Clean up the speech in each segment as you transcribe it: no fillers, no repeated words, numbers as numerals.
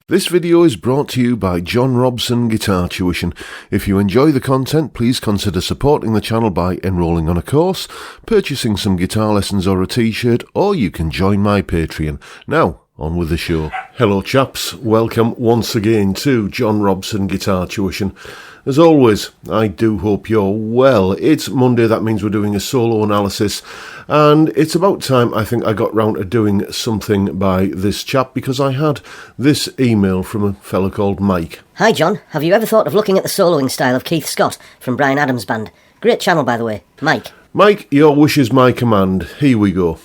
This video is brought to you by John Robson Guitar Tuition. If you enjoy the content, please consider supporting the channel by enrolling on a course, purchasing some guitar lessons or a t-shirt, or you can join my Patreon. Now, on with the show. Hello chaps, welcome once again to John Robson Guitar Tuition. As always, I do hope you're well. It's Monday, that means we're doing a solo analysis, and it's about time I think I got round to doing something by this chap, because I had this email from a fellow called Mike. Hi John, have you ever thought of looking at the soloing style of Keith Scott from Bryan Adams' band? Great channel, by the way. Mike. Mike, your wish is my command. Here we go.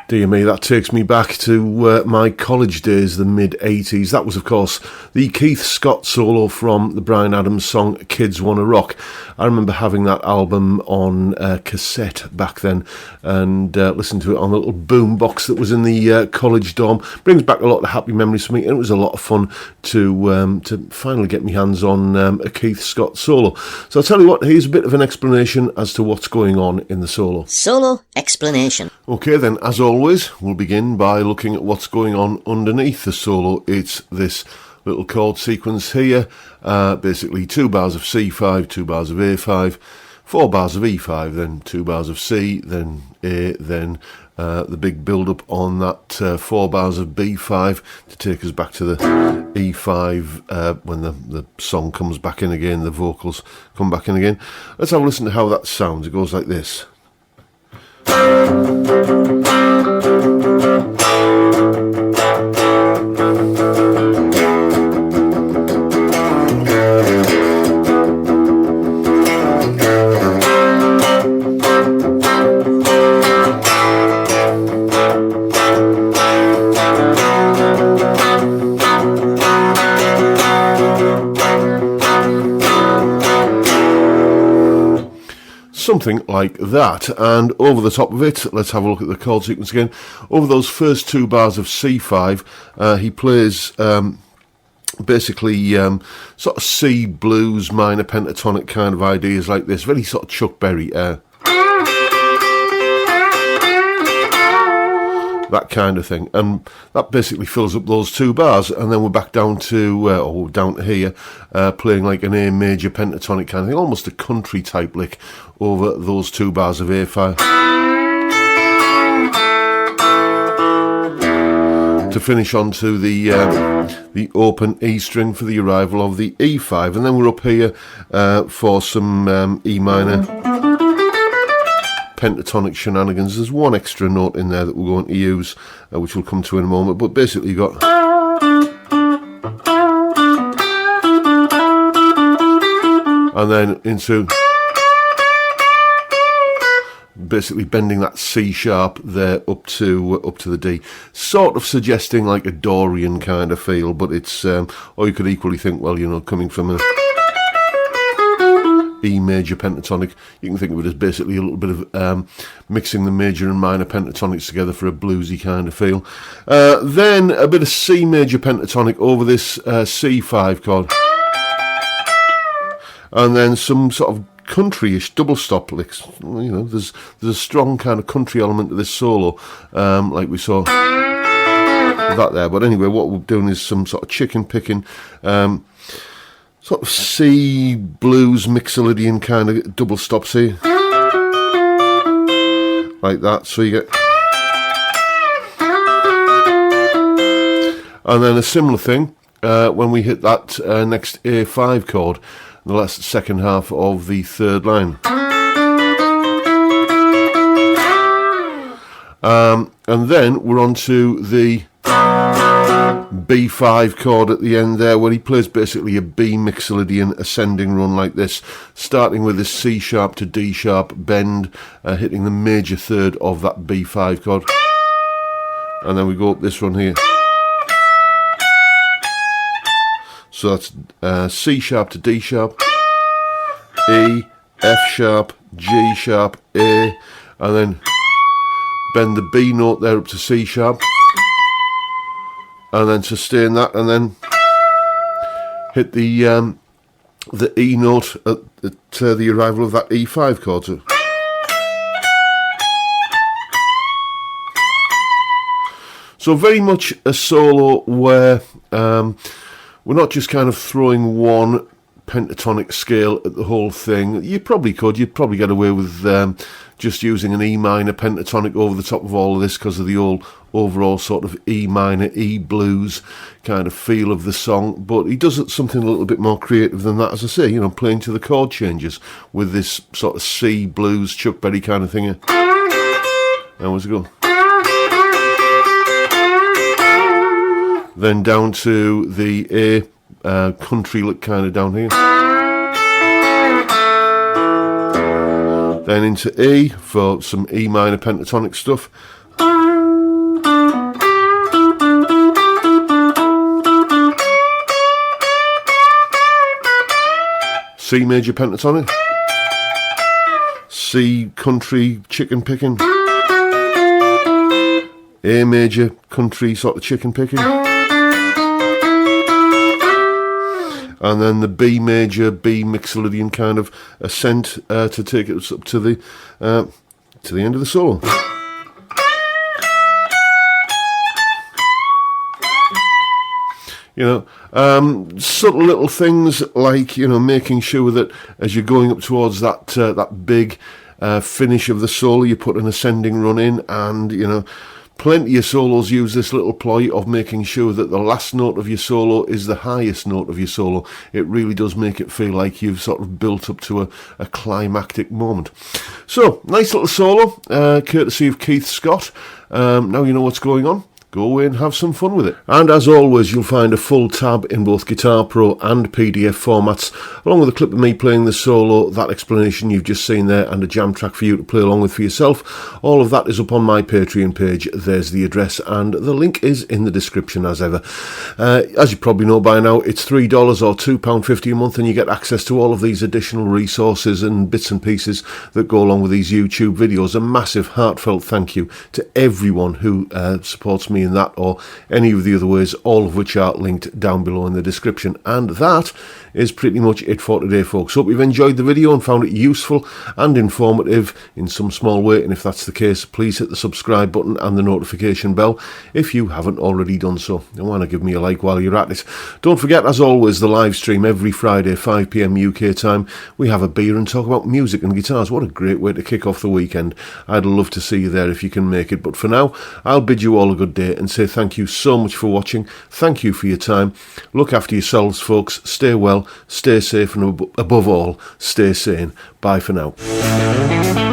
Dear me, that takes me back to my college days, the mid-80s. That was, of course, the Keith Scott solo from the Bryan Adams song Kids Wanna Rock. I remember having that album on cassette back then and listening to it on a little boom box that was in the college dorm. Brings back a lot of happy memories for me, and it was a lot of fun to finally get my hands on a Keith Scott solo. So I'll tell you what, here's a bit of an explanation as to what's going on in the solo. Solo explanation. Okay then, as always, we'll begin by looking at what's going on underneath the solo. It's this little chord sequence here, basically 2 bars of C5, 2 bars of A5, 4 bars of E5, then 2 bars of C, then A, then the big build-up on that 4 bars of B5 to take us back to the E5 when the song comes back in again, the vocals come back in again. Let's have a listen to how that sounds. It goes like this. Something like that, and over the top of it, let's have a look at the chord sequence again. Over those first 2 bars of C5, he plays basically sort of C blues, minor pentatonic kind of ideas like this, very sort of Chuck Berry, that kind of thing, and that basically fills up those 2 bars, and then we're back down to down to here, playing like an A major pentatonic kind of thing, almost a country type lick over those 2 bars of A5 to finish onto the open E string for the arrival of the E5, and then we're up here for some E minor pentatonic shenanigans. There's one extra note in there that we're going to use, which we'll come to in a moment, but basically you've got and then into basically bending that C sharp there up to the D, sort of suggesting like a Dorian kind of feel, but it's or you could equally think, well, you know, coming from a E major pentatonic, you can think of it as basically a little bit of mixing the major and minor pentatonics together for a bluesy kind of feel. Then a bit of C major pentatonic over this C5 chord, and then some sort of country-ish double stop licks. You know, there's a strong kind of country element to this solo, like we saw that there. But anyway, what we're doing is some sort of chicken picking, sort of C blues mixolydian kind of double stop C, like that. So you get, and then a similar thing when we hit that next A5 chord, the last second half of the 3rd line. And then we're on to the B5 chord at the end there, where he plays basically a B mixolydian ascending run like this, starting with this C sharp to D sharp bend, hitting the major 3rd of that B5 chord, and then we go up this run here. So that's C sharp to D sharp, E, F sharp, G sharp, A, and then bend the B note there up to C sharp, and then sustain that, and then hit the E note at the arrival of that E5 chord. So very much a solo where we're not just kind of throwing one pentatonic scale at the whole thing. You probably could. You'd probably get away with just using an E minor pentatonic over the top of all of this because of the overall sort of E minor, E blues kind of feel of the song. But he does it something a little bit more creative than that, as I say, playing to the chord changes with this sort of C blues, Chuck Berry kind of thing. How does it go? Then down to the A country look kind of down here. Then into E for some E minor pentatonic stuff. C major pentatonic. C country chicken picking. A major country sort of chicken picking. And then the B major, B mixolydian kind of ascent to take it up to the end of the solo. Subtle little things like making sure that as you're going up towards that big finish of the solo, you put an ascending run in, and plenty of solos use this little ploy of making sure that the last note of your solo is the highest note of your solo. It really does make it feel like you've sort of built up to a climactic moment. So, nice little solo, courtesy of Keith Scott. Now you know what's going on. Go away and have some fun with it. And as always, you'll find a full tab in both Guitar Pro and PDF formats, along with a clip of me playing the solo, that explanation you've just seen there, and a jam track for you to play along with for yourself. All of that is up on my Patreon page. There's the address, and the link is in the description as ever. As you probably know by now, it's $3 or £2.50 a month, and you get access to all of these additional resources and bits and pieces that go along with these YouTube videos. A massive heartfelt thank you to everyone who supports me in that or any of the other ways, all of which are linked down below in the description. And that is pretty much it for today, folks. Hope you've enjoyed the video and found it useful and informative in some small way, and if that's the case, please hit the subscribe button and the notification bell if you haven't already done so. And why not give me a like while you're at it. Don't forget, as always, the live stream every Friday 5 PM UK time. We have a beer and talk about music and guitars. What a great way to kick off the weekend. I'd love to see you there if you can make it. But for now, I'll bid you all a good day and say thank you so much for watching. Thank you for your time. Look after yourselves, folks. Stay well, stay safe, and above all, stay sane. Bye for now.